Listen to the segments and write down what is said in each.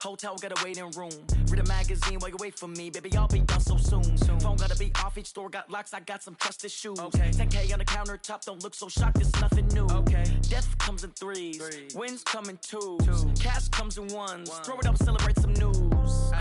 Hotel got a waiting room. Read a magazine while you wait for me. Baby, I'll be done so soon. Phone gotta be off, each store got locks. I got some trusted shoes. 10K on the countertop, don't look so shocked, it's nothing new. Death comes in threes. Wins come in twos. Cash comes in ones. Throw it up, celebrate some news.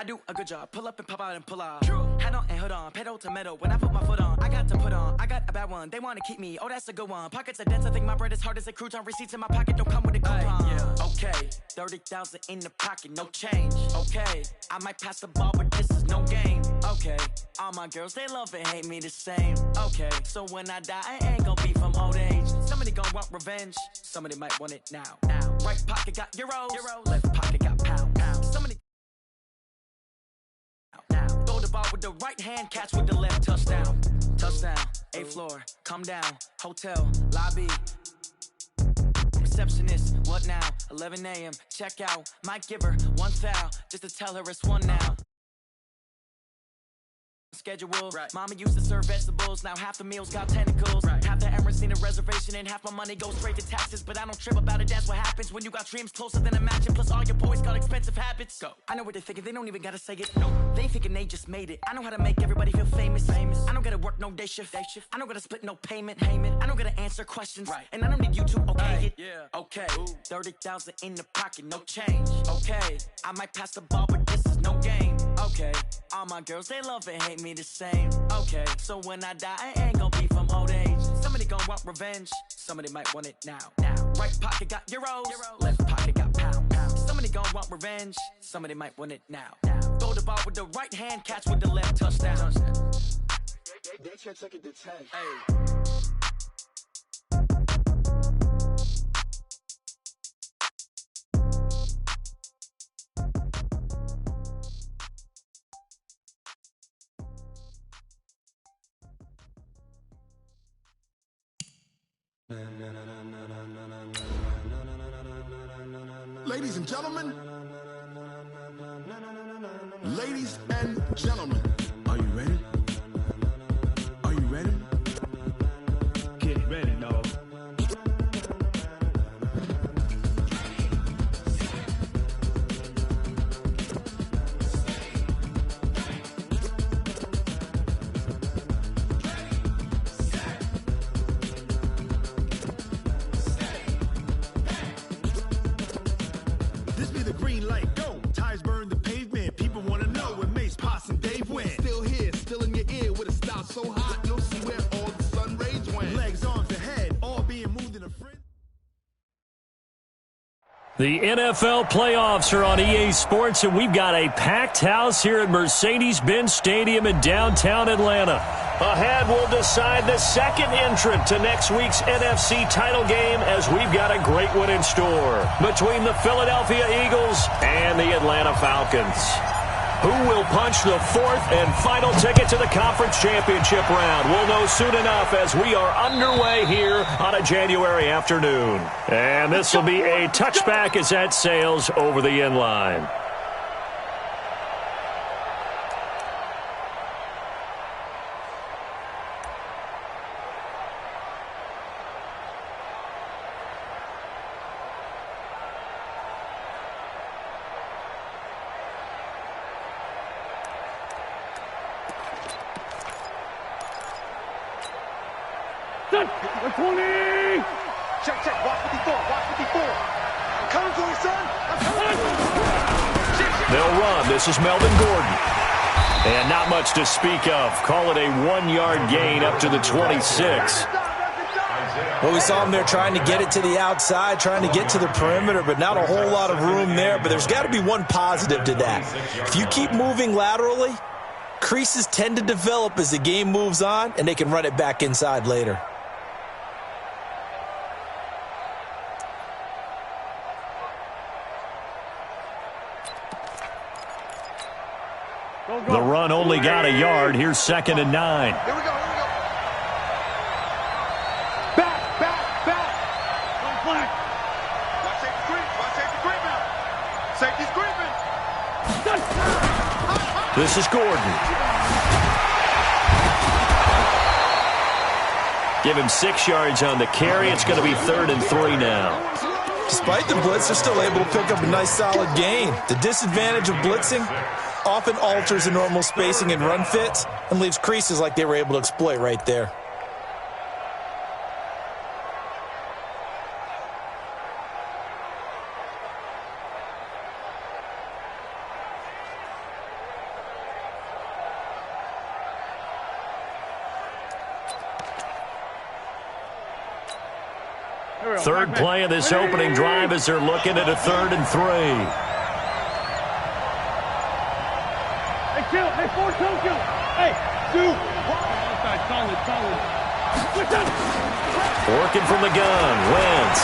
I do a good job. Pull up and pop out and pull out. Head on and hood on. Pedal to metal. When I put my foot on, I got to put on. I got a bad one. They want to keep me. Oh, that's a good one. Pockets are dense. I think my bread is hard as a crouton. Receipts in my pocket don't come with a coupon. Okay. 30,000 in the pocket. No change. Okay. I might pass the ball, but this is no game. Okay. All my girls, they love and hate me the same. Okay. So when I die, I ain't gonna be from old age. Somebody gonna want revenge. Somebody might want it now. Right pocket got euros. Left pocket got pounds. Somebody throw the ball with the right hand, catch with the left, touchdown. Touchdown, 8th floor, come down, hotel, lobby. Receptionist, what now? 11 a.m., check out. Might give her one foul, just to tell her it's one now. Schedule. Mama used to serve vegetables, now half the meals got tentacles. Half the Emirates need a reservation and half my money goes straight to taxes. But I don't trip about it, that's what happens when you got dreams closer than imagine. Plus all your boys got expensive habits. Go. I know what they're thinking, they don't even gotta say it. No, they thinking they just made it. I know how to make everybody feel famous. I don't gotta work no day shift. I don't gotta split no payment. I don't gotta answer questions. And I don't need you to okay it. Okay, 30,000 in the pocket, no change. Okay, I might pass the ball, but this is no game. Okay, all my girls, they love and hate me the same. Okay, so when I die, I ain't gonna be from old age. Somebody gonna want revenge. Somebody might want it now. Right pocket got euros. Left pocket got pounds. Somebody gonna want revenge. Somebody might want it now. Throw the ball with the right hand, catch with the left, touchdown. They can't take it to 10. Ladies and gentlemen, ladies and gentlemen, are you ready? Are you ready? Get ready, dog. This be the green light, go. Tires burn the pavement. People want to know where Mace, Poss, and Dave went. Still here, still in your ear with a style so hot, you'll see where all the sun rays went. Legs, arms, and head, all being moved in a frenzy. The NFL playoffs are on EA Sports, and we've got a packed house here at Mercedes-Benz Stadium in downtown Atlanta. Ahead, we'll decide the second entrant to next week's NFC title game, as we've got a great one in store between the Philadelphia Eagles and the Atlanta Falcons. Who will punch the fourth and final ticket to the conference championship round? We'll know soon enough as we are underway here on a January afternoon. And this will be a touchback as that sails over the end line. The 20! Check, watch 54, watch 54. I'm coming for you, son. I'm coming for you. They'll run. This is Melvin Gordon. And not much to speak of. Call it a 1-yard gain up to the 26. Well, we saw him there trying to get it to the outside, trying to get to the perimeter, but not a whole lot of room there. But there's got to be one positive to that. If you keep moving laterally, creases tend to develop as the game moves on, and they can run it back inside later. The run only got a yard. Here's 2nd and 9. Here we go. Back. On flank. Watch safety creeping. This is Gordon. Give him 6 yards on the carry. It's going to be 3rd and 3 now. Despite the blitz, they're still able to pick up a nice solid gain. The disadvantage of blitzing often alters the normal spacing and run fits and leaves creases like they were able to exploit right there. Third play of this opening drive as they're looking at a 3rd and 3. Hey, kill. Hey, 4, kill. Hey, 2. Outside, solid. Switch up. Working from the gun, Wentz.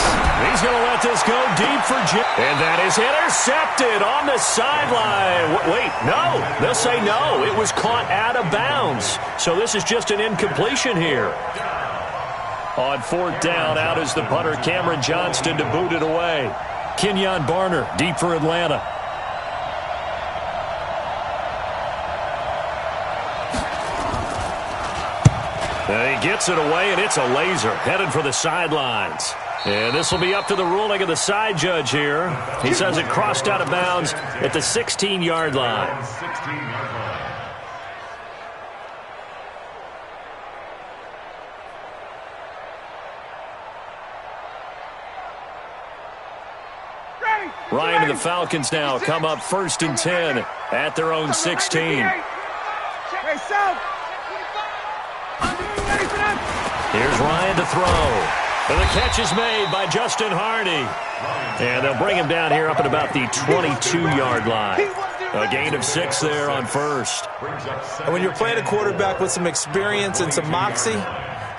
He's going to let this go deep for Jim. And that is intercepted on the sideline. Wait, no. They'll say no. It was caught out of bounds. So this is just an incompletion here. On 4th down, out is the punter, Cameron Johnston, to boot it away. Kenyon Barner, deep for Atlanta. And he gets it away, and it's a laser, headed for the sidelines. And this will be up to the ruling of the side judge here. He says it crossed out of bounds at the 16-yard line. Ryan and the Falcons now come up 1st and 10 at their own 16. Hey, South. Here's Ryan to throw. And the catch is made by Justin Hardy. And they'll bring him down here up at about the 22-yard line. A gain of 6 there on 1st. And when you're playing a quarterback with some experience and some moxie,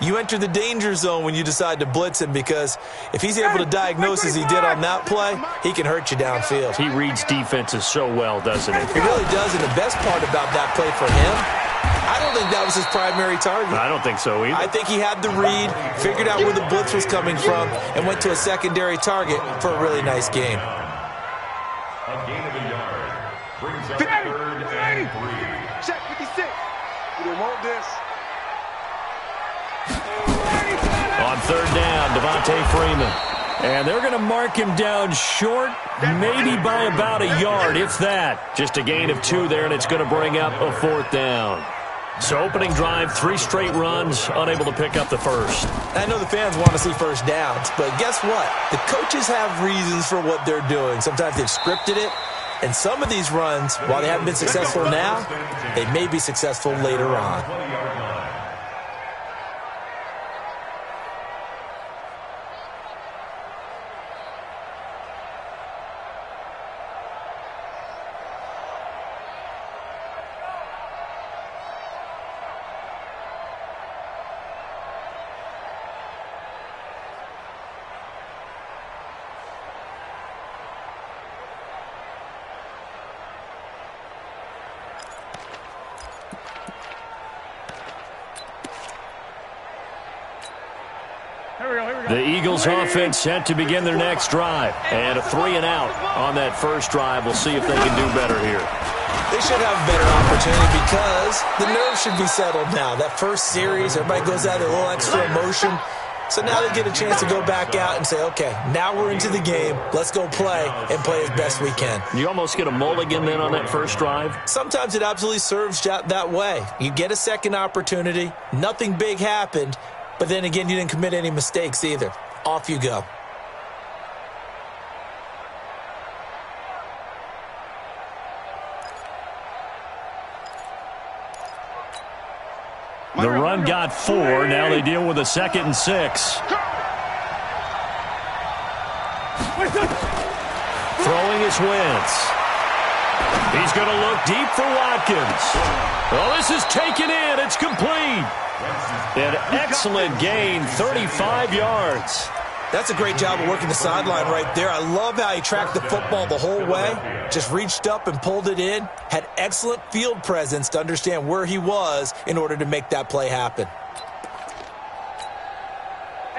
you enter the danger zone when you decide to blitz him, because if he's able to diagnose as he did on that play, he can hurt you downfield. He reads defenses so well, doesn't he? He really does, and the best part about that play for him, I don't think that was his primary target. I don't think so either. I think he had the read, figured out where the blitz was coming from, and went to a secondary target for a really nice game. A gain of a yard. Brings up 3rd and 3. Check 56. You don't want this. On 3rd down, Devontae Freeman. And they're going to mark him down short, maybe by about a yard, if that. Just a gain of 2 there, and it's going to bring up a 4th down. So opening drive, 3 straight runs, unable to pick up the first. I know the fans want to see first downs, but guess what? The coaches have reasons for what they're doing. Sometimes they've scripted it, and some of these runs, while they haven't been successful now, they may be successful later on. The Eagles offense set to begin their next drive. And a 3 and out on that first drive. We'll see if they can do better here. They should have a better opportunity because the nerves should be settled now. That first series, everybody goes out with a little extra emotion. So now they get a chance to go back out and say, okay, now we're into the game. Let's go play and play as best we can. You almost get a mulligan then on that first drive? Sometimes it absolutely serves that way. You get a second opportunity. Nothing big happened. But then again, you didn't commit any mistakes either. Off you go. The run got 4. Now they deal with a 2nd and 6. Throwing is Wentz. He's going to look deep for Watkins. Well, this is taken in. It's complete. An excellent gain, 35 yards. That's a great job of working the sideline right there. I love how he tracked the football the whole way. Just reached up and pulled it in. Had excellent field presence to understand where he was in order to make that play happen.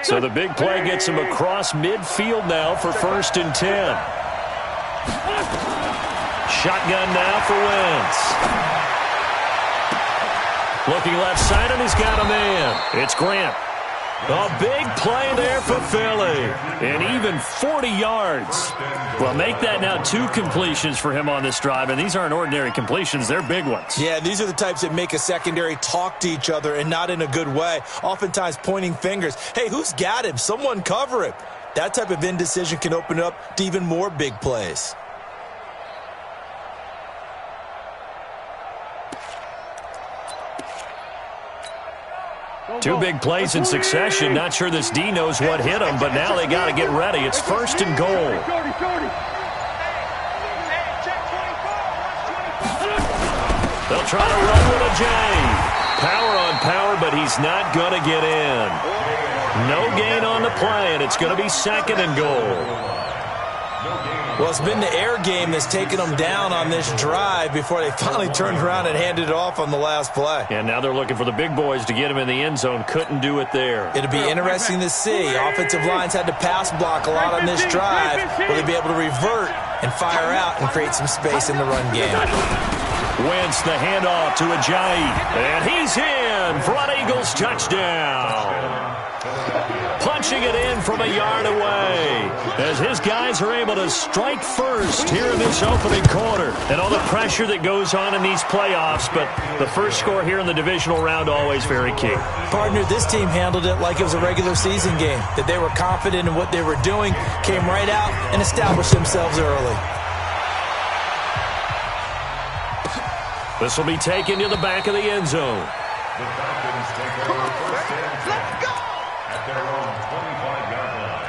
So the big play gets him across midfield now for 1st and 10. Shotgun now for Wentz. Looking left side, and he's got a man. It's Grant. A big play there for Philly. And even 40 yards. Well, make that now 2 completions for him on this drive. And these aren't ordinary completions. They're big ones. Yeah, these are the types that make a secondary talk to each other and not in a good way. Oftentimes pointing fingers. Hey, who's got him? Someone cover him. That type of indecision can open up to even more big plays. Two big plays in succession. Not sure this D knows what hit him, but now they got to get ready. It's 1st and goal. They'll try to run with a J. Power on power, but he's not going to get in. No gain on the play, and it's going to be 2nd and goal. Well, it's been the air game that's taken them down on this drive before they finally turned around and handed it off on the last play. And now they're looking for the big boys to get him in the end zone. Couldn't do it there. It'll be interesting to see. Offensive lines had to pass block a lot on this drive. Will they be able to revert and fire out and create some space in the run game? Wentz the handoff to Ajayi. And he's in for an Eagles touchdown. Punching it in from a yard away as his guys are able to strike first here in this opening quarter. And all the pressure that goes on in these playoffs, but the first score here in the divisional round always very key. Partner, this team handled it like it was a regular season game, that they were confident in what they were doing, came right out and established themselves early. This will be taken to the back of the end zone. The Falcons take over 1st and 10 at their own 25-yard line.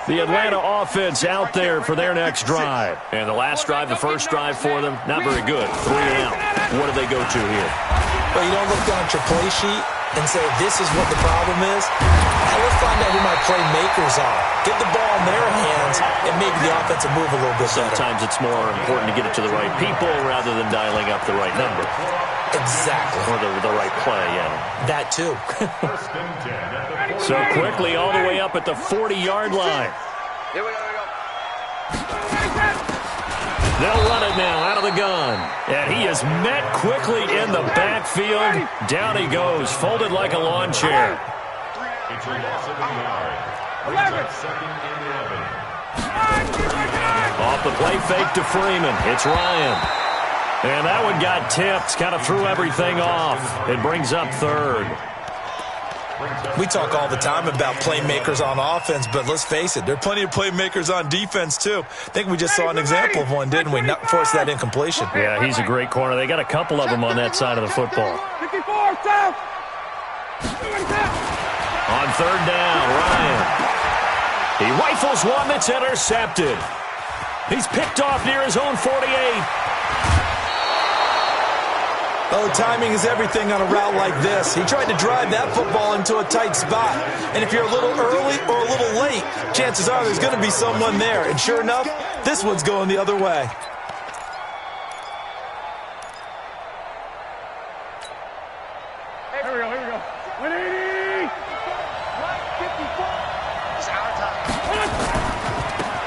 The Atlanta offense out there for their next drive. And the last drive, the first drive for them, not very good. 3 and out. What do they go to here? Well, you don't look down at your play sheet and say, this is what the problem is. Now let's find out who my playmakers are. Get the ball in their hands and maybe the offense will move a little bit better. Sometimes it's more important to get it to the right people rather than dialing up the right number. Exactly. Or the right play, yeah. That too. So quickly all the way up at the 40-yard line. Here we go. They'll run it now out of the gun. And he is met quickly in the backfield. Down he goes, folded like a lawn chair. It's a loss of a yard. Brings up 2nd and 11. Off the play fake to Freeman. It's Ryan. And that one got tipped, kind of threw everything off. It brings up 3rd. We talk all the time about playmakers on offense, but let's face it, there are plenty of playmakers on defense too. I think we just saw an example of one, didn't we? Not force that incompletion. Yeah, he's a great corner. They got a couple of them on that side of the football. 54, south. On 3rd down, Ryan. He rifles one that's intercepted. He's picked off near his own 48. Oh, timing is everything on a route like this. He tried to drive that football into a tight spot. And if you're a little early or a little late, chances are there's going to be someone there. And sure enough, this one's going the other way. Here we go. 180. It's our time.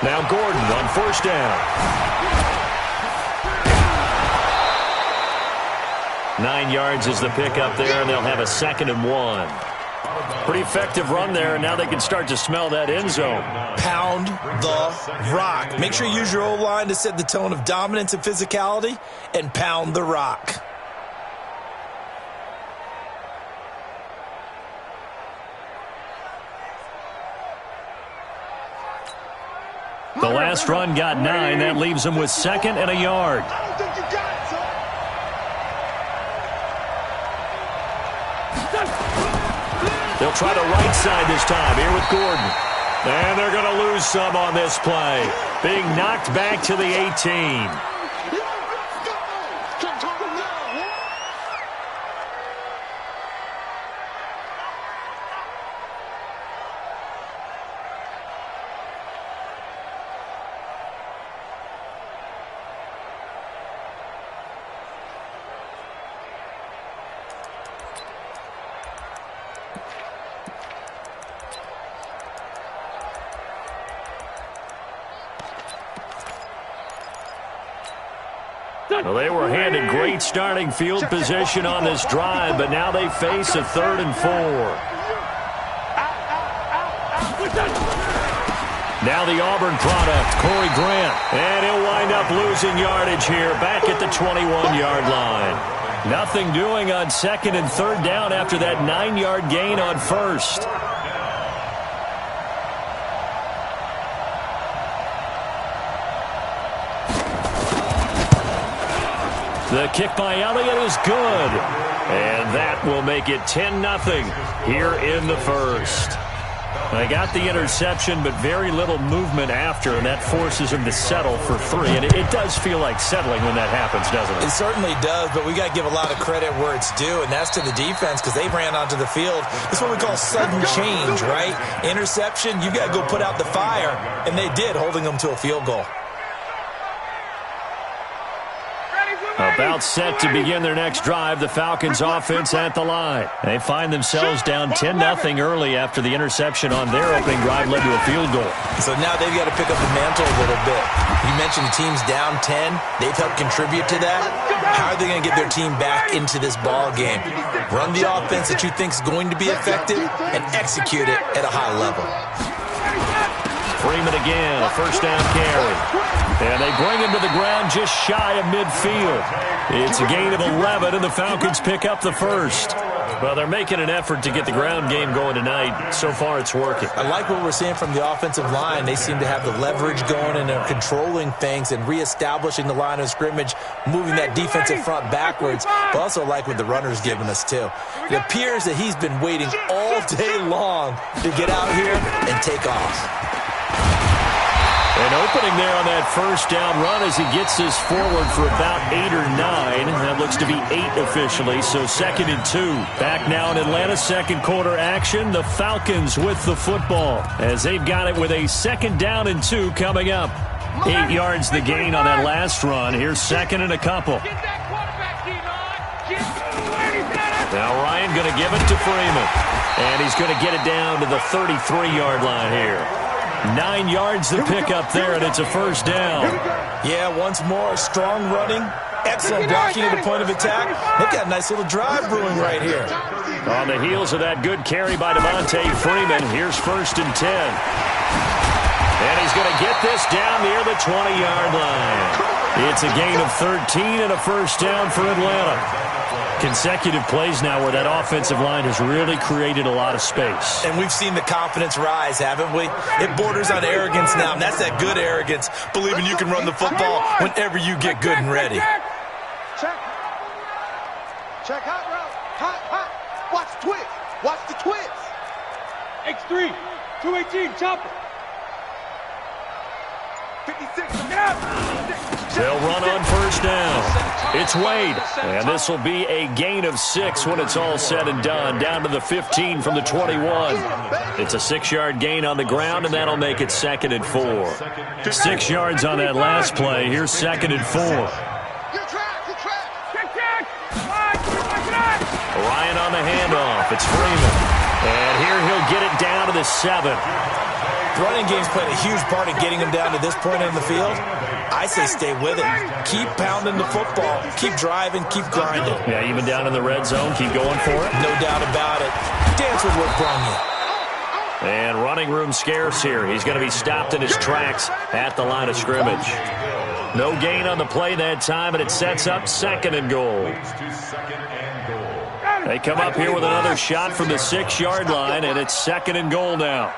Now Gordon on 1st down. 9 yards is the pickup there, and they'll have a 2nd and 1. Pretty effective run there, and now they can start to smell that end zone. Pound the rock. Make sure you use your O-line to set the tone of dominance and physicality, and pound the rock. The last run got 9. That leaves them with 2nd and a yard. I don't think you got it, son. They'll try the right side this time here with Gordon. And they're going to lose some on this play. Being knocked back to the 18. Well, they were handed great starting field position on this drive, but now they face a 3rd and 4. Now the Auburn product, Corey Grant. And he'll wind up losing yardage here back at the 21-yard line. Nothing doing on 2nd and 3rd down after that 9-yard gain on 1st. The kick by Elliott is good. And that will make it 10-0 here in the 1st. They got the interception, but very little movement after, and that forces him to settle for 3. And it does feel like settling when that happens, doesn't it? It certainly does, but we got to give a lot of credit where it's due, and that's to the defense because they ran onto the field. It's what we call sudden change, right? Interception, you got to go put out the fire, and they did, holding them to a field goal. About set to begin their next drive, the Falcons offense at the line. They find themselves down 10-0 early after the interception on their opening drive led to a field goal. So now they've got to pick up the mantle a little bit. You mentioned the team's down 10. They've helped contribute to that. How are they going to get their team back into this ball game? Run the offense that you think is going to be effective and execute it at a high level. Freeman again, a 1st down carry. And they bring him to the ground just shy of midfield. It's a gain of 11, and the Falcons pick up the 1st. Well, they're making an effort to get the ground game going tonight. So far, it's working. I like what we're seeing from the offensive line. They seem to have the leverage going, and they're controlling things and reestablishing the line of scrimmage, moving that defensive front backwards. But also like what the runner's giving us, too. It appears that he's been waiting all day long to get out here and take off. An opening there on that 1st down run as he gets this forward for about 8 or 9. That looks to be 8 officially, so 2nd and 2. Back now in Atlanta, 2nd quarter action. The Falcons with the football as they've got it with a 2nd down and 2 coming up. 8 yards the gain on that last run. Here's 2nd and a couple. Now Ryan going to give it to Freeman. And he's going to get it down to the 33-yard line here. 9 yards to pick up there, and it's a 1st down. Yeah, once more, strong running, excellent blocking at the point of attack. They've got a nice little drive brewing right here. On the heels of that good carry by Devontae Freeman, here's 1st and 10. And he's going to get this down near the 20-yard line. It's a gain of 13 and a 1st down for Atlanta. Consecutive plays now where that offensive line has really created a lot of space. And we've seen the confidence rise, haven't we? It borders on arrogance now, and that's that good arrogance, believing you can run the football whenever you get good and ready. Check hot route. Hot. Watch the twist. Watch the twist. X3, 218, chopper. 56, get out. They'll run on 1st down. It's Wade, and this will be a gain of 6 when it's all said and done, down to the 15 from the 21. It's a 6-yard gain on the ground, and that'll make it 2nd and 4. 6 yards on that last play. Here's 2nd and 4. Ryan on the handoff. It's Freeman. And here he'll get it down to the 7. Running game's played a huge part in getting him down to this point in the field. I say stay with it. Keep pounding the football. Keep driving. Keep grinding. Yeah, even down in the red zone, keep going for it. No doubt about it. Dance with what brung you. And running room scarce here. He's going to be stopped in his tracks at the line of scrimmage. No gain on the play that time, and it sets up 2nd and goal. They come up here with another shot from the 6-yard line, and it's 2nd and goal now.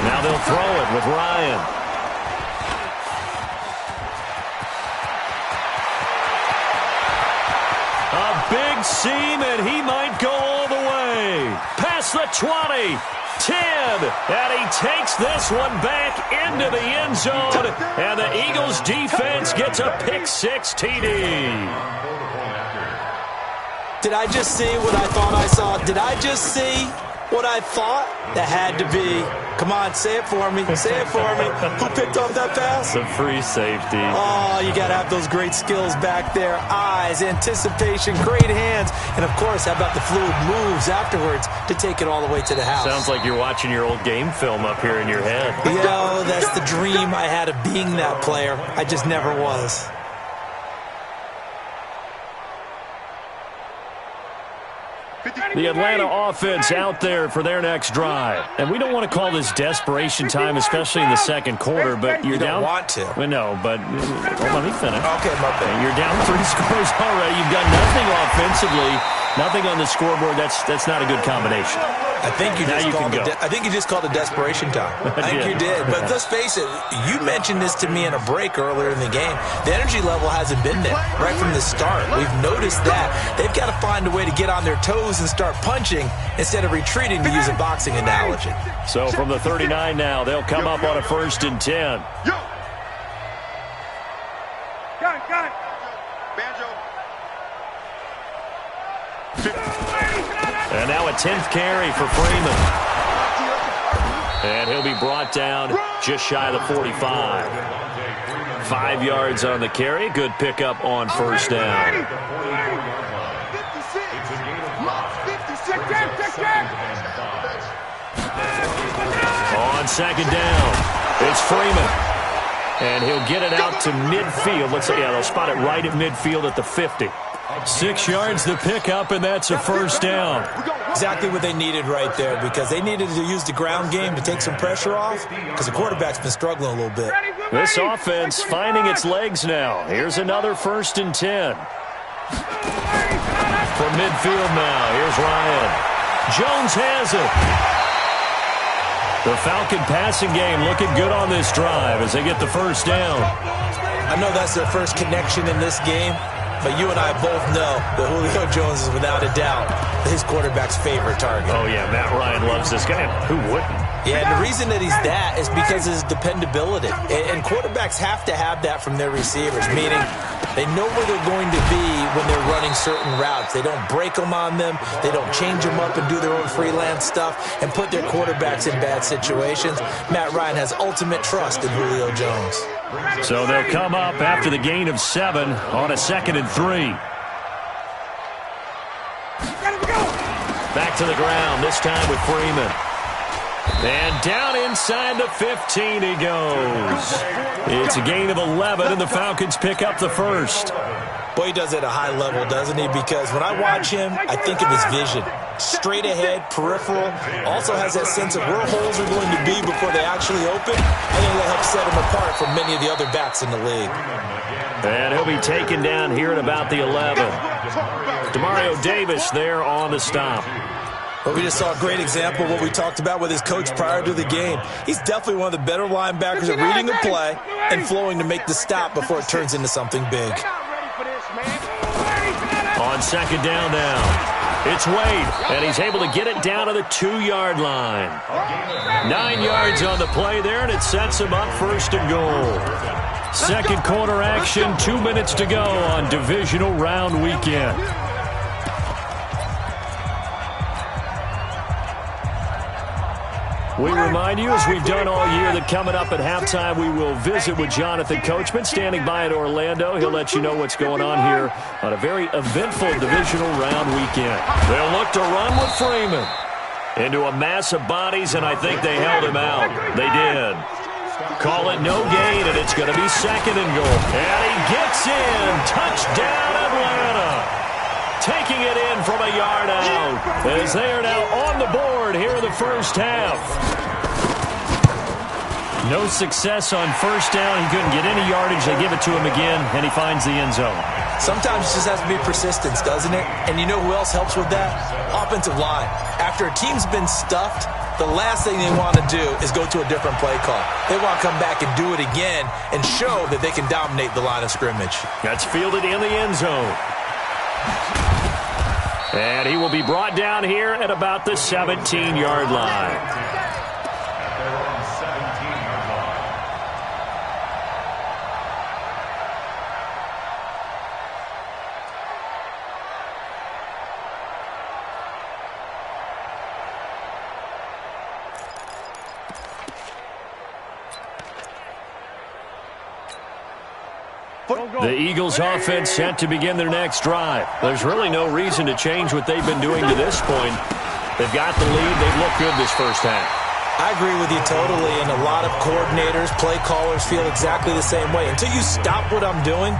Now they'll throw it with Ryan. A big seam, and he might go all the way. Past the 20, 10, and he takes this one back into the end zone, and the Eagles defense gets a pick-6 TD. Did I just see what I thought I saw? Did I just see what I thought that had to be. Come on, say it for me. Say it for me. Who picked off that pass? The free safety. Oh, you got to have those great skills back there. Eyes, anticipation, great hands. And, of course, how about the fluid moves afterwards to take it all the way to the house? Sounds like you're watching your old game film up here in your head. Yo, that's the dream I had of being that player. I just never was. The Atlanta offense out there for their next drive. And we don't want to call this desperation time, especially in the second quarter, but you're down. You don't want to. Well, no, but let me finish. Okay, my bad. You're down 3 scores already. You've got nothing offensively, nothing on the scoreboard. That's not a good combination. I think you just called it desperation time. I think you did. But let's face it, you mentioned this to me in a break earlier in the game. The energy level hasn't been there right from the start. We've noticed that. They've got to find a way to get on their toes and start punching instead of retreating, to use a boxing analogy. So from the 39 now, they'll come up on a 1st and 10. Got it. Banjo. And now a 10th carry for Freeman. And he'll be brought down just shy of the 45. 5 yards on the carry. Good pickup on 1st down. On 2nd down, it's Freeman. And he'll get it out to midfield. They'll spot it right at midfield at the 50. 6 yards the pickup, and that's a 1st down. Exactly what they needed right there, because they needed to use the ground game to take some pressure off, because the quarterback's been struggling a little bit. This offense finding its legs now. Here's another 1st and 10. From midfield now, here's Ryan. Jones has it. The Falcon passing game looking good on this drive as they get the 1st down. I know that's their first connection in this game, but you and I both know that Julio Jones is without a doubt his quarterback's favorite target. Oh, yeah, Matt Ryan loves this guy. Who wouldn't? Yeah, and the reason that he's that is because of his dependability. And quarterbacks have to have that from their receivers, meaning they know where they're going to be when they're running certain routes. They don't break them on them. They don't change them up and do their own freelance stuff and put their quarterbacks in bad situations. Matt Ryan has ultimate trust in Julio Jones. So they'll come up after the gain of 7 on a 2nd and 3. Back to the ground, this time with Freeman. And down inside the 15 he goes. It's a gain of 11, and the Falcons pick up the 1st. Boy, he does it at a high level, doesn't he? Because when I watch him, I think of his vision. Straight ahead, peripheral. Also has that sense of where holes are going to be before they actually open. I think that helps set him apart from many of the other backs in the league. And he'll be taken down here at about the 11. Demario Davis there on the stop. But we just saw a great example of what we talked about with his coach prior to the game. He's definitely one of the better linebackers at reading a play and flowing to make the stop before it turns into something big. On 2nd down now, it's Wade, and he's able to get it down to the 2-yard line. 9 yards on the play there, and it sets him up 1st and goal. Second quarter action, 2 minutes to go on divisional round weekend. We remind you, as we've done all year, that coming up at halftime, we will visit with Jonathan Coachman, standing by at Orlando. He'll let you know what's going on here on a very eventful divisional round weekend. They'll look to run with Freeman into a mass of bodies, and I think they held him out. They did. Call it no gain, and it's going to be 2nd and goal. And he gets in. Touchdown, Atlanta. Taking it in from a yard out as they are now on the board here in the 1st half. No success on 1st down. He couldn't get any yardage. They give it to him again, and he finds the end zone. Sometimes it just has to be persistence, doesn't it? And you know who else helps with that? Offensive line. After a team's been stuffed, the last thing they want to do is go to a different play call. They want to come back and do it again and show that they can dominate the line of scrimmage. That's fielded in the end zone. And he will be brought down here at about the 17-yard line. The Eagles offense set to begin their next drive. There's really no reason to change what they've been doing to this point. They've got the lead. They've looked good this first half. I agree with you totally, and a lot of coordinators, play callers feel exactly the same way. Until you stop what I'm doing,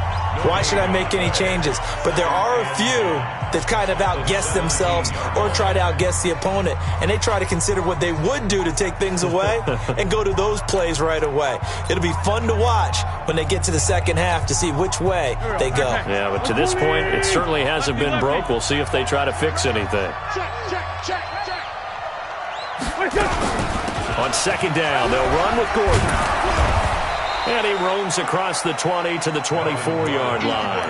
why should I make any changes? But there are a few that kind of outguess themselves or try to outguess the opponent, and they try to consider what they would do to take things away and go to those plays right away. It'll be fun to watch when they get to the second half to see which way they go. Yeah, but to this point, it certainly hasn't been broke. We'll see if they try to fix anything. On second down, they'll run with Gordon. And he roams across the 20 to the 24-yard line.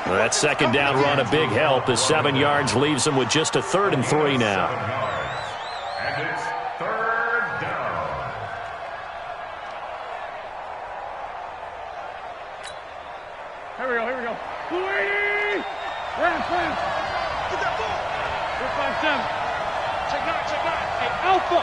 That second down run a big help as 7 yards leaves them with just a 3rd and 3 now. And it's 3rd down. Here we go. Louis! Rams. Get that ball! 4-5-7. Check 9. Hey, Alpha!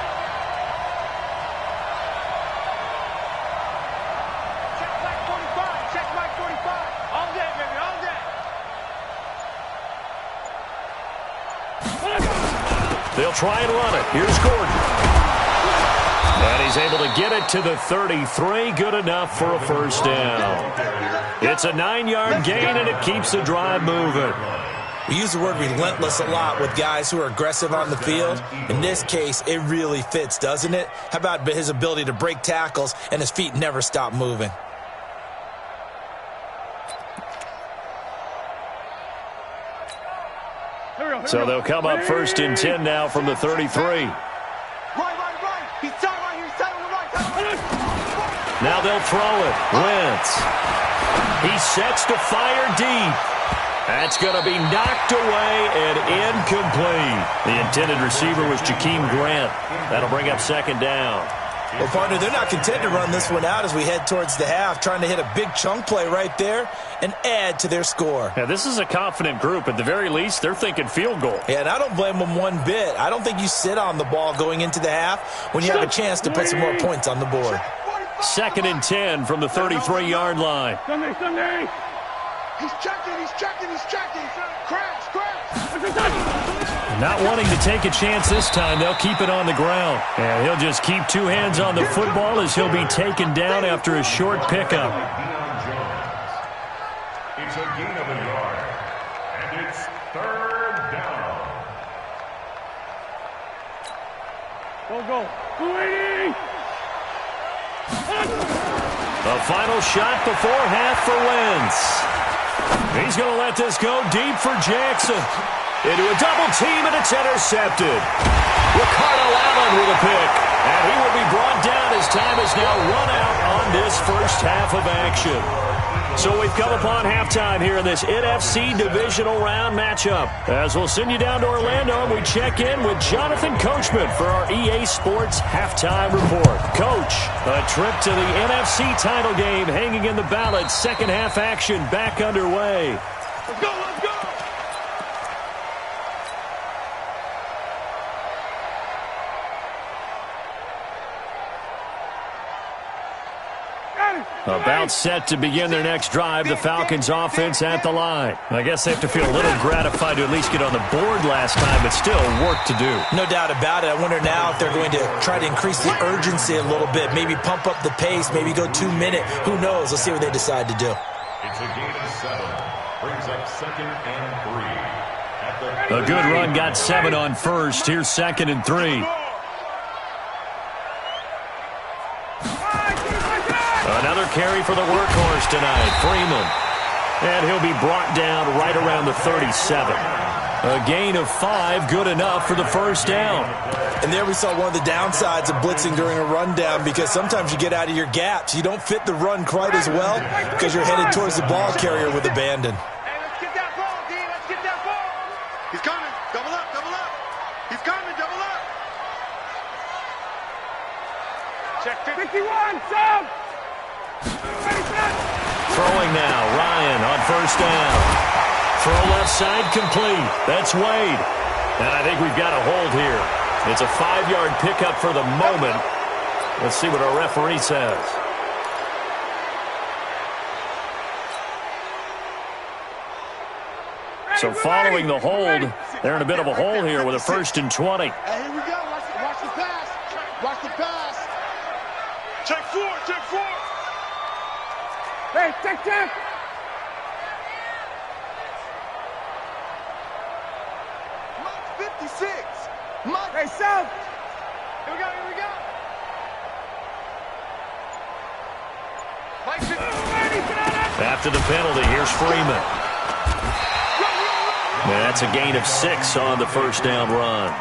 They'll try and run it. Here's Gordon. And he's able to get it to the 33. Good enough for a first down. It's a 9-yard gain, and it keeps the drive moving. We use the word relentless a lot with guys who are aggressive on the field. In this case, it really fits, doesn't it? How about his ability to break tackles and his feet never stop moving? So they'll come up 1st and 10 now from the 33. Right. He's tight right here. He's tight on the right. Now they'll throw it. Wentz. He sets to fire deep. That's going to be knocked away and incomplete. The intended receiver was Jakeem Grant. That'll bring up 2nd down. Well, partner, they're not content to run this one out as we head towards the half, trying to hit a big chunk play right there and add to their score. Yeah, this is a confident group. At the very least, they're thinking field goal. Yeah, and I don't blame them one bit. I don't think you sit on the ball going into the half when you have a chance to put some more points on the board. 2nd and 10 from the 33-yard line. Sunday. He's checking. Crash. Not wanting to take a chance this time, they'll keep it on the ground. And he'll just keep 2 hands on the football as he'll be taken down after a short pickup. It's a gain of a yard, and it's 3rd down. Go. 280! A final shot before half for Wentz. He's going to let this go deep for Jackson. Into a double team, and it's intercepted. Ricardo Allen with a pick. And he will be brought down as time is now run out on this first half of action. So we've come upon halftime here in this NFC divisional round matchup. As we'll send you down to Orlando, and we check in with Jonathan Coachman for our EA Sports halftime report. Coach, a trip to the NFC title game hanging in the balance. Second half action back underway. Let's go! About set to begin their next drive, the Falcons offense at the line. I guess they have to feel a little gratified to at least get on the board last time, but still work to do. No doubt about it. I wonder now if they're going to try to increase the urgency a little bit, maybe pump up the pace, maybe go 2-minute. Who knows? Let's see what they decide to do. It's a gain of 7. Brings up 2nd and 3. A good run got 7 on first. Here's 2nd and 3. Another carry for the workhorse tonight, Freeman. And he'll be brought down right around the 37. A gain of 5, good enough for the first down. And there we saw one of the downsides of blitzing during a rundown, because sometimes you get out of your gaps. You don't fit the run quite as well because you're headed towards the ball carrier with abandon. Hey, let's get that ball, D. Let's get that ball. He's coming. Double up. He's coming. Double up. Check 51, Sam! Throwing now, Ryan on first down. Throw left side complete. That's Wade. And I think we've got a hold here. It's a 5-yard pickup for the moment. Let's see what our referee says. So following the hold, they're in a bit of a hole here with a 1st and 20. Hey, here we go. Watch the pass. Watch the pass. Check 4. Check 4. Hey, check. Mike 56. Mike. Hey, South. Here we go. Mike 56. After the penalty, here's Freeman. And that's a gain of 6 on the 1st down run.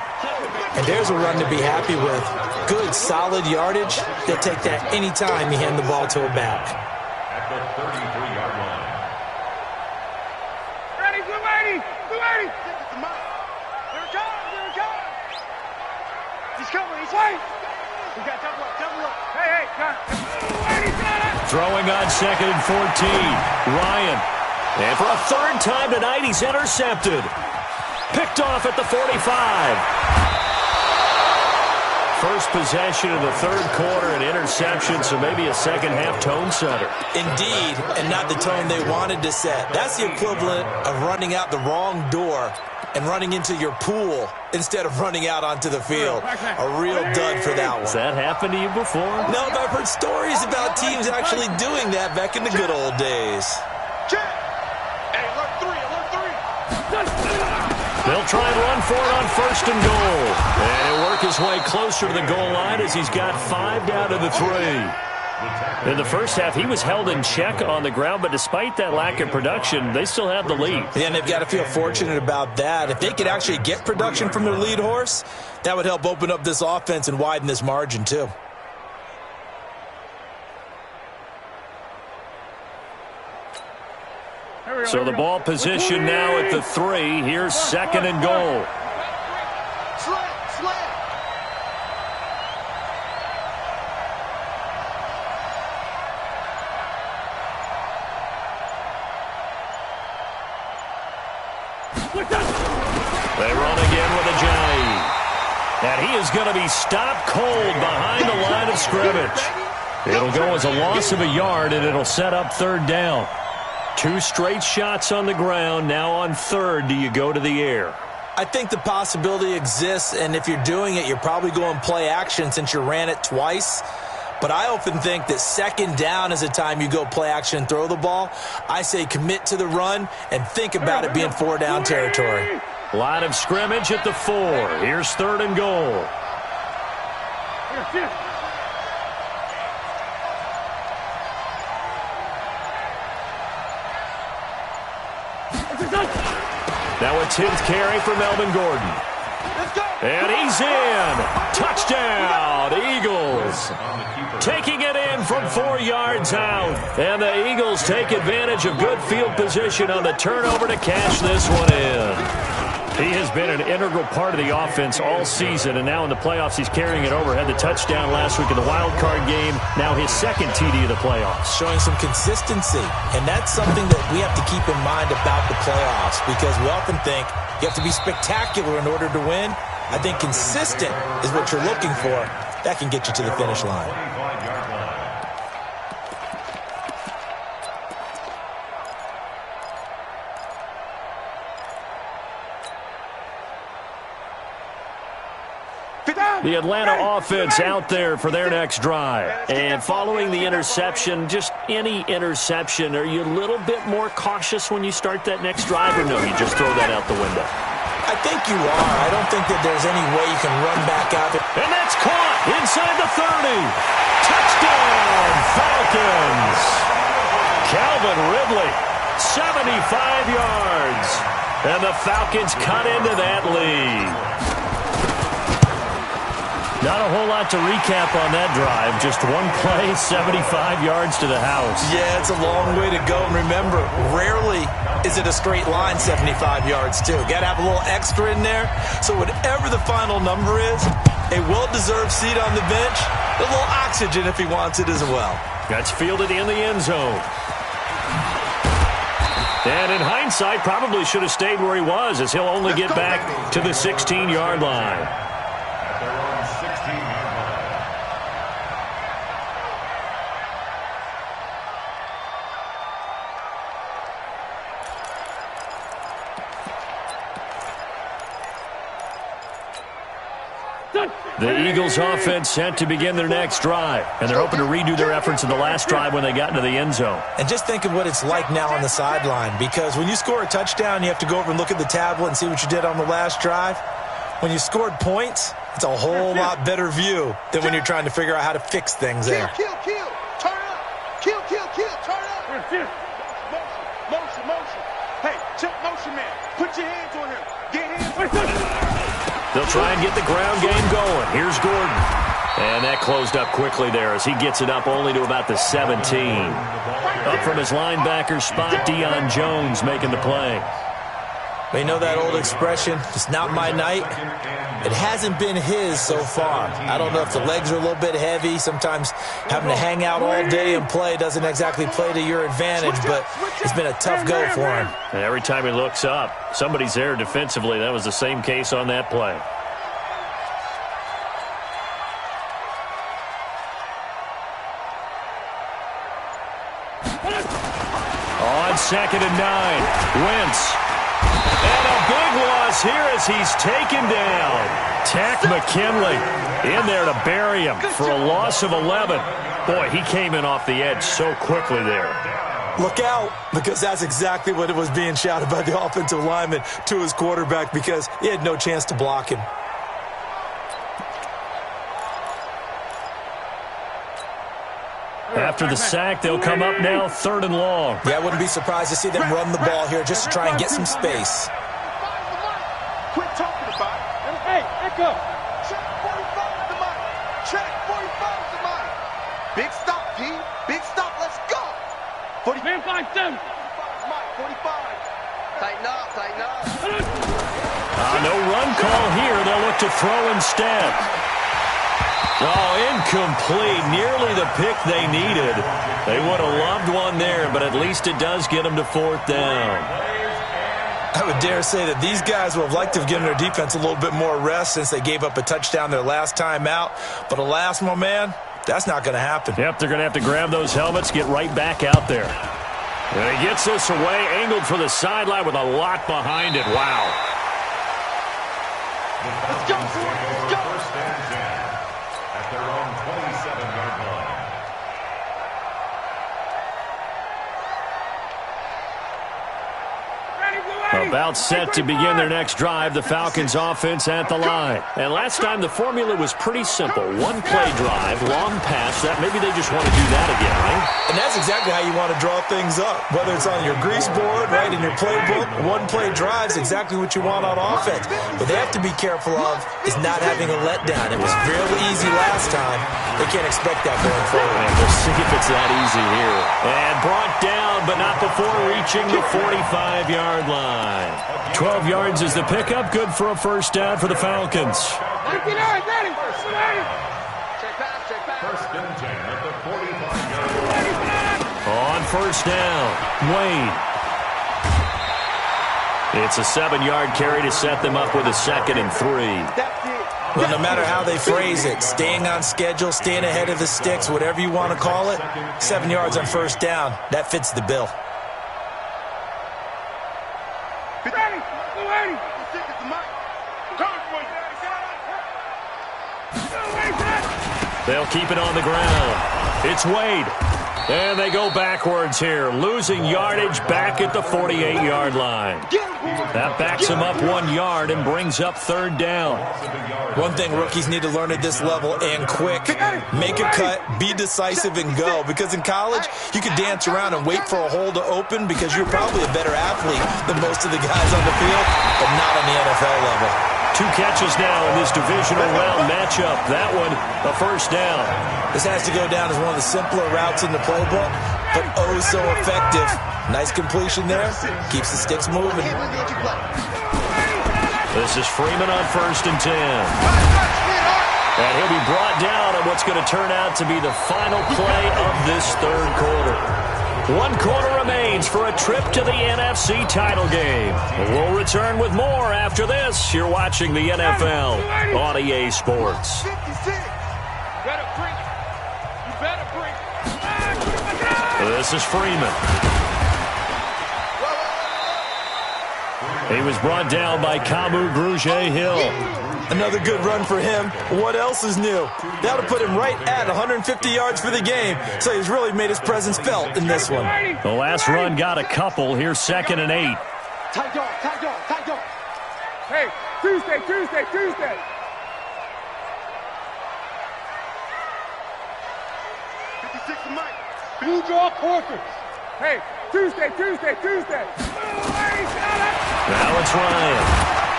And there's a run to be happy with. Good, solid yardage. They'll take that any time you hand the ball to a back. At the 33-yard line. Ready, Blue 80. Here it comes. He's coming. He's right. We got double up. Hey, got it. Blue 80's got it. Throwing on 2nd and 14. Ryan. And for a 3rd time tonight, he's intercepted. Picked off at the 45. First possession of the 3rd quarter, an interception, so maybe a second-half tone setter. Indeed, and not the tone they wanted to set. That's the equivalent of running out the wrong door and running into your pool instead of running out onto the field. A real dud for that one. Has that happened to you before? No, but I've heard stories about teams actually doing that back in the good old days. Check. Hey, alert 3. They'll try and run for it on 1st and goal. And he'll work his way closer to the goal line as he's got 5 down to the 3. In the first half, he was held in check on the ground, but despite that lack of production, they still have the lead. Yeah, and they've got to feel fortunate about that. If they could actually get production from their lead horse, that would help open up this offense and widen this margin too. So the ball position now at the 3. Here's 2nd and goal. Slam. They run again with Ajayi. And he is going to be stopped cold behind the line of scrimmage. It'll go as a loss of a yard, and it'll set up 3rd down. 2 straight shots on the ground. Now on 3rd, do you go to the air? I think the possibility exists, and if you're doing it, you're probably going play action since you ran it twice. But I often think that 2nd down is the time you go play action and throw the ball. I say commit to the run and think about it being 4 down territory. Line of scrimmage at the 4. Here's 3rd and goal. Now a 10th carry for Melvin Gordon. And he's in. Touchdown, Eagles. Taking it in from 4 yards out. And the Eagles take advantage of good field position on the turnover to cash this one in. He has been an integral part of the offense all season, and now in the playoffs he's carrying it over. Had the touchdown last week in the wild card game. Now his 2nd TD of the playoffs. Showing some consistency, and that's something that we have to keep in mind about the playoffs, because we often think you have to be spectacular in order to win. I think consistent is what you're looking for. That can get you to the finish line. The Atlanta offense out there for their next drive. And following the interception, just any interception, are you a little bit more cautious when you start that next drive, or no, you just throw that out the window? I think you are. I don't think that there's any way you can run back out there. And that's caught inside the 30. Touchdown, Falcons. Calvin Ridley, 75 yards. And the Falcons cut into that lead. Not a whole lot to recap on that drive. Just one play, 75 yards to the house. Yeah, it's a long way to go. And remember, rarely is it a straight line 75 yards, too. Got to have a little extra in there. So whatever the final number is, a well-deserved seat on the bench, a little oxygen if he wants it as well. That's fielded in the end zone. And in hindsight, probably should have stayed where he was, as he'll only get back to the 16-yard line. The Eagles offense set to begin their next drive, and they're hoping to redo their efforts in the last drive when they got into the end zone. And just think of what it's like now on the sideline, because when you score a touchdown, you have to go over and look at the tablet and see what you did on the last drive. When you scored points, it's a whole lot better view than when you're trying to figure out how to fix things there. Kill, turn up. Kill, turn up. Motion. Hey, check motion, man. Put your hands on him. Get hands. They'll try and get the ground game going. Here's Gordon. And that closed up quickly there as he gets it up only to about the 17. Up from his linebacker spot, Deion Jones making the play. You know that old expression, it's not my night? It hasn't been his so far. I don't know if the legs are a little bit heavy. Sometimes having to hang out all day and play doesn't exactly play to your advantage, but it's been a tough go for him. And every time he looks up, somebody's there defensively. That was the same case on that play. On 2nd and 9, Wentz. And a big loss here as he's taken down. Tack McKinley in there to bury him for a loss of 11. Boy, he came in off the edge so quickly there. Look out, because that's exactly what it was being shouted by the offensive lineman to his quarterback, because he had no chance to block him. After the sack, they'll come up now 3rd and long. Yeah, I wouldn't be surprised to see them run the ball here just to try and get some space. Quit talking about it. Hey, echo. Check 45 the mic. Check 45 the mic. Big stop, P. Big stop. Let's go. 45. Man 5-7. 45. Tighten up. No run call here. They'll look to throw instead. Oh, incomplete. Nearly the pick they needed. They would have loved one there, but at least it does get them to 4th down. I would dare say that these guys would have liked to have given their defense a little bit more rest since they gave up a touchdown their last time out. But alas, my man, that's not going to happen. Yep, they're going to have to grab those helmets, get right back out there. And he gets this away, angled for the sideline with a lot behind it. Wow. Let's go, let's go. First and 10 at their own 27-yard line. About set to begin their next drive, the Falcons offense at the line. And last time the formula was pretty simple. One play drive, long pass. That maybe they just want to do that again, right? And that's exactly how you want to draw things up. Whether it's on your grease board, right, in your playbook, one play drive is exactly what you want on offense. What they have to be careful of is not having a letdown. It was fairly easy last time. They can't expect that going forward. And we'll see if it's that easy here. And brought down, but not before reaching the 45-yard line. 12 yards is the pickup. Good for a first down for the Falcons. First and 10 at the 45-yard line. On first down, Wayne. It's a 7-yard carry to set them up with a 2nd and 3. Well, no matter how they phrase it, staying on schedule, staying ahead of the sticks, whatever you want to call it, 7 yards on first down, that fits the bill. They'll keep it on the ground. It's Wade. And they go backwards here, losing yardage back at the 48-yard line. That backs him up 1 yard and brings up 3rd down. One thing rookies need to learn at this level, and quick, make a cut, be decisive, and go. Because in college, you can dance around and wait for a hole to open because you're probably a better athlete than most of the guys on the field, but not on the NFL level. 2 catches now in this divisional round matchup. That one, a first down. This has to go down as one of the simpler routes in the playbook, but oh so effective. Nice completion there. Keeps the sticks moving. This is Freeman on 1st and 10. And he'll be brought down on what's going to turn out to be the final play of this 3rd quarter. 1 quarter remains for a trip to the NFC title game. We'll return with more after this. You're watching the NFL on EA Sports. This is Freeman. He was brought down by Kamu Grugier-Hill. Another good run for him. What else is new? That'll put him right at 150 yards for the game, so he's really made his presence felt in this one. The last run got a couple. Here's 2nd and 8. Tight dog, tight dog, tight dog. Hey, Tuesday. 56 to Mike. Blue draw quarters. Hey, Tuesday. Now it's Ryan.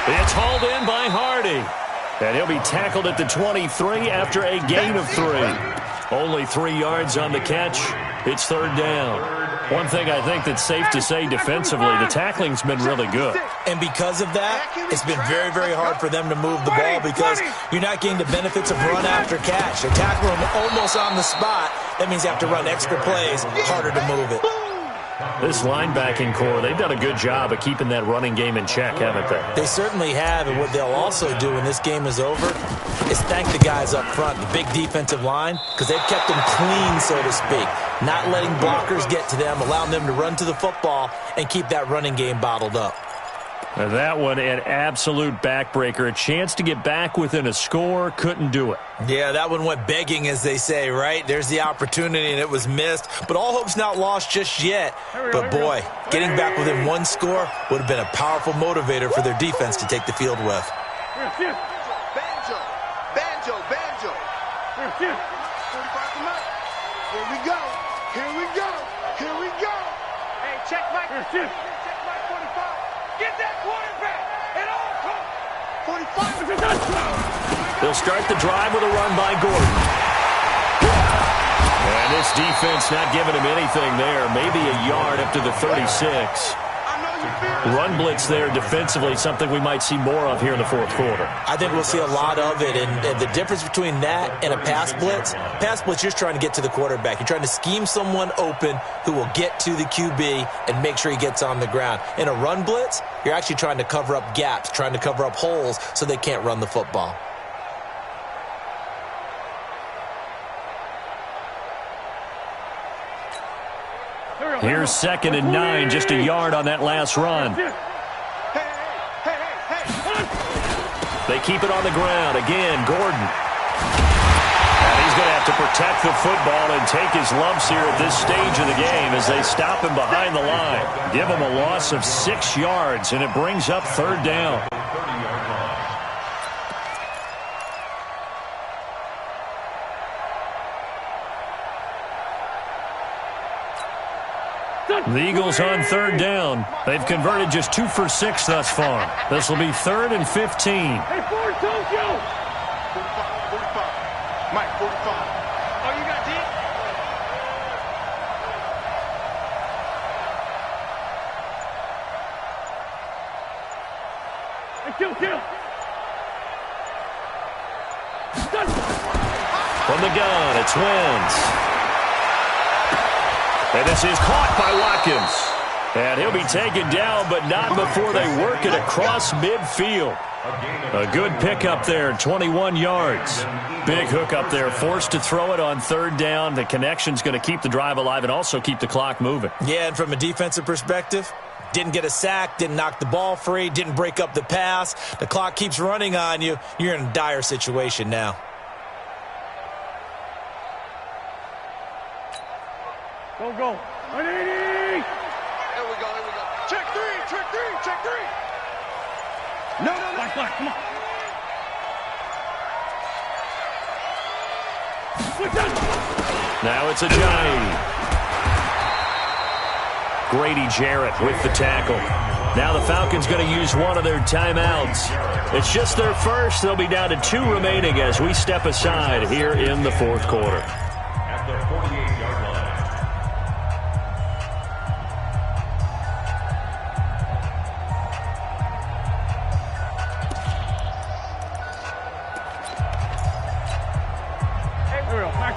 It's hauled in by Hardy. And he'll be tackled at the 23 after a gain of 3. Only 3 yards on the catch. It's 3rd down. One thing I think that's safe to say defensively, the tackling's been really good. And because of that, it's been very, very hard for them to move the ball because you're not getting the benefits of run after catch. They're tackling them almost on the spot. That means you have to run extra plays, harder to move it. This linebacking core, they've done a good job of keeping that running game in check, haven't they? They certainly have, and what they'll also do when this game is over is thank the guys up front, the big defensive line, because they've kept them clean, so to speak, not letting blockers get to them, allowing them to run to the football and keep that running game bottled up. And that one, an absolute backbreaker. A chance to get back within a score, couldn't do it. Yeah, that one went begging, as they say, right? There's the opportunity, and it was missed. But all hope's not lost just yet. But, boy, getting back within 1 score would have been a powerful motivator for their defense to take the field with. Banjo. 45 to Mike. Here we go. Hey, check Mike. Check Mike 45. Get that quarterback at all costs. 45. They'll start the drive with a run by Gordon. And this defense not giving him anything there. Maybe a yard up to the 36. Run blitz there defensively, something we might see more of here in the 4th quarter. I think we'll see a lot of it, and the difference between that and a pass blitz, you're just trying to get to the quarterback. You're trying to scheme someone open who will get to the QB and make sure he gets on the ground. In a run blitz, you're actually trying to cover up gaps, trying to cover up holes so they can't run the football. Here's 2nd and 9, just a yard on that last run. They keep it on the ground. Again, Gordon. And he's going to have to protect the football and take his lumps here at this stage of the game as they stop him behind the line. Give him a loss of 6 yards, and it brings up 3rd down. The Eagles on 3rd down. They've converted just 2 for 6 thus far. This will be 3rd and 15. Hey, Ford, Tokyo! 45. Mike, 45. Oh, you got deep? Hey, kill! From the gun, it's Wentz. And this is caught by Watkins. And he'll be taken down, but not before they work it across midfield. A good pickup there, 21 yards. Big hook up there, forced to throw it on 3rd down. The connection's going to keep the drive alive and also keep the clock moving. Yeah, and from a defensive perspective, didn't get a sack, didn't knock the ball free, didn't break up the pass. The clock keeps running on you. You're in a dire situation now. Go. 180! Here we go. Check three. No. Black, come on. Now it's a Ajayi. Grady Jarrett with the tackle. Now the Falcons going to use one of their timeouts. It's just their first. They'll be down to 2 remaining as we step aside here in the 4th quarter. At the 48-yard line.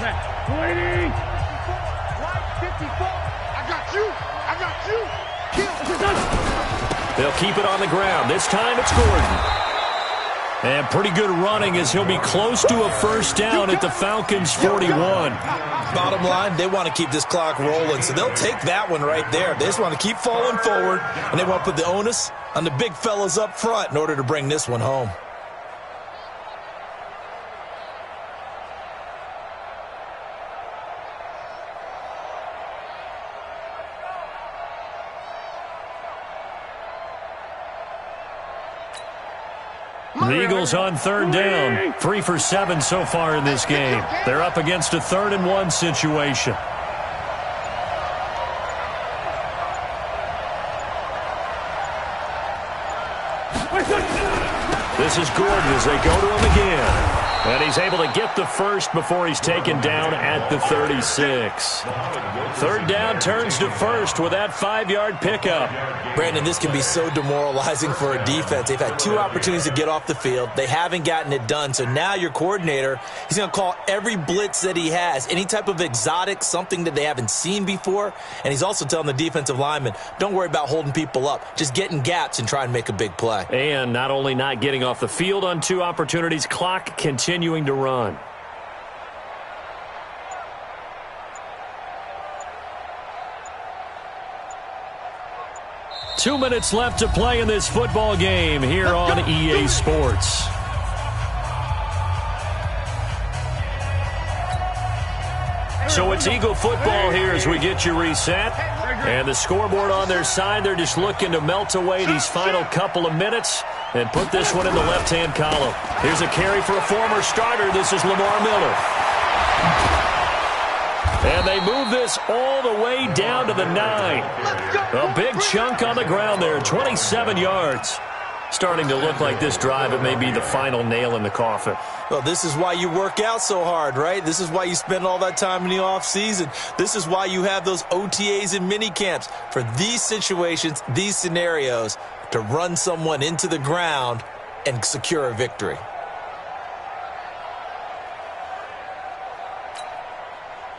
Back. 280! Right, 54. I got you. Kill. They'll keep it on the ground. This time it's Gordon. And pretty good running as he'll be close to a 1st down at the Falcons' 41. Bottom line, they want to keep this clock rolling, so they'll take that one right there. They just want to keep falling forward, and they want to put the onus on the big fellas up front in order to bring this one home. The Eagles on third down. 3 for 7 so far in this game. They're up against a 3rd and 1 situation. This is Gordon as they go to him again. And he's able to get the first before he's taken down at the 36. Third down turns to first with that 5-yard pickup. Brandon, this can be so demoralizing for a defense. They've had 2 opportunities to get off the field. They haven't gotten it done. So now your coordinator, he's going to call every blitz that he has, any type of exotic, something that they haven't seen before. And he's also telling the defensive lineman, don't worry about holding people up. Just get in gaps and try and make a big play. And not only not getting off the field on 2 opportunities, clock continuing to run. Two minutes left to play in this football game here on EA Sports. So it's Eagle football here as we get you reset. And the scoreboard on their side, they're just looking to melt away these final couple of minutes and put this one in the left-hand column. Here's a carry for a former starter. This is Lamar Miller. And they move this all the way down to the 9. A big chunk on the ground there, 27 yards. Starting to look like this drive, it may be the final nail in the coffin. Well, this is why you work out so hard, right? This is why you spend all that time in the offseason. This is why you have those OTAs and mini camps for these situations, these scenarios, to run someone into the ground and secure a victory.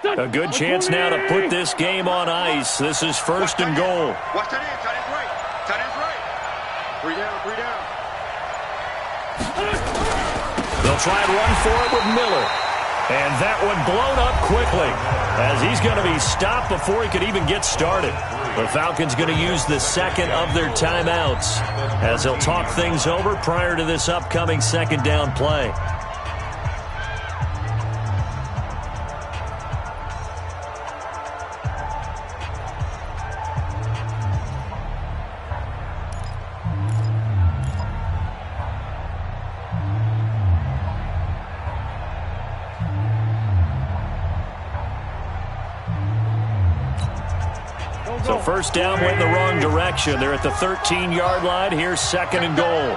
A good chance now to put this game on ice. This is 1st and goal. Watch that in. Tight end's right. Tight end's right. 3 down, 3 down. They'll try and run for it with Miller. And that one blown up quickly as he's going to be stopped before he could even get started. The Falcons going to use the second of their timeouts as they'll talk things over prior to this upcoming 2nd down play. So 1st down went in the wrong direction. They're at the 13-yard line. Here's 2nd and goal.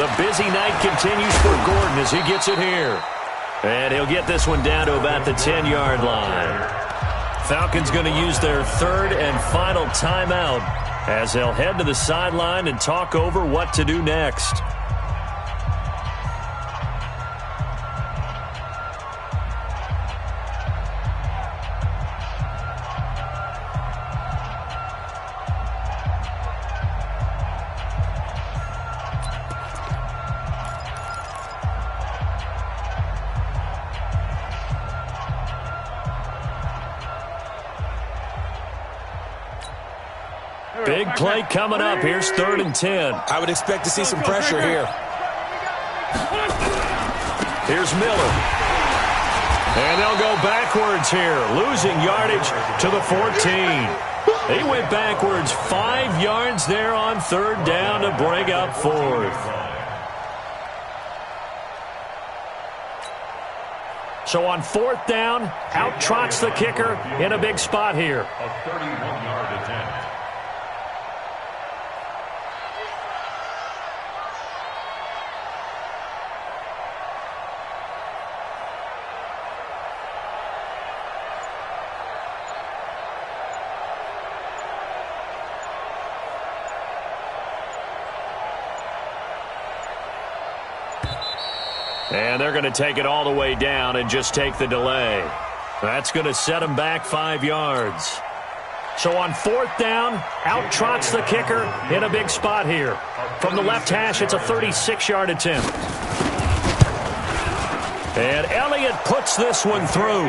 The busy night continues for Gordon as he gets it here. And he'll get this one down to about the 10-yard line. Falcons going to use their 3rd and final timeout as they'll head to the sideline and talk over what to do next. Big play coming up. Here's 3rd and 10. I would expect to see some pressure here. Here's Miller. And they'll go backwards here, losing yardage to the 14. He went backwards 5 yards there on 3rd down to bring up 4th. So on 4th down, out trots the kicker in a big spot here. A 31-yard attempt. And they're going to take it all the way down and just take the delay. That's going to set them back 5 yards. So on 4th down, out trots the kicker in a big spot here. From the left hash, it's a 36-yard attempt. And Elliott puts this one through.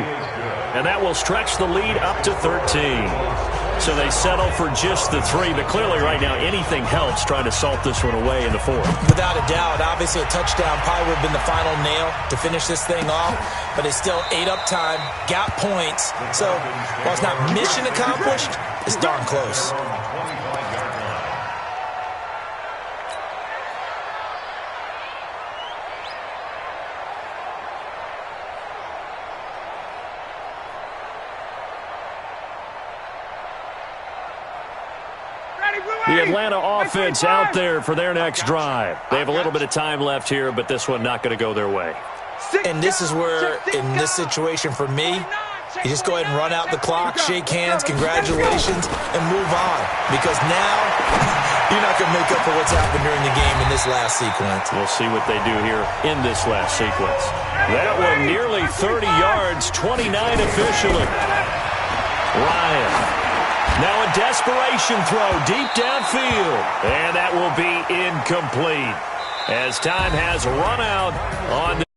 And that will stretch the lead up to 13. So they settle for just the 3, but clearly right now anything helps trying to salt this one away in the 4th. Without a doubt, obviously a touchdown probably would have been the final nail to finish this thing off, but it's still 8 up time, got points. So while it's not mission accomplished, it's darn close. The Atlanta offense out there for their next drive. They have a little bit of time left here, but this one not going to go their way. And this is where, in this situation for me, you just go ahead and run out the clock, shake hands, congratulations, and move on. Because now, you're not going to make up for what's happened during the game in this last sequence. We'll see what they do here in this last sequence. That one nearly 30 yards, 29 officially. Ryan. Now a desperation throw deep downfield. And that will be incomplete as time has run out on the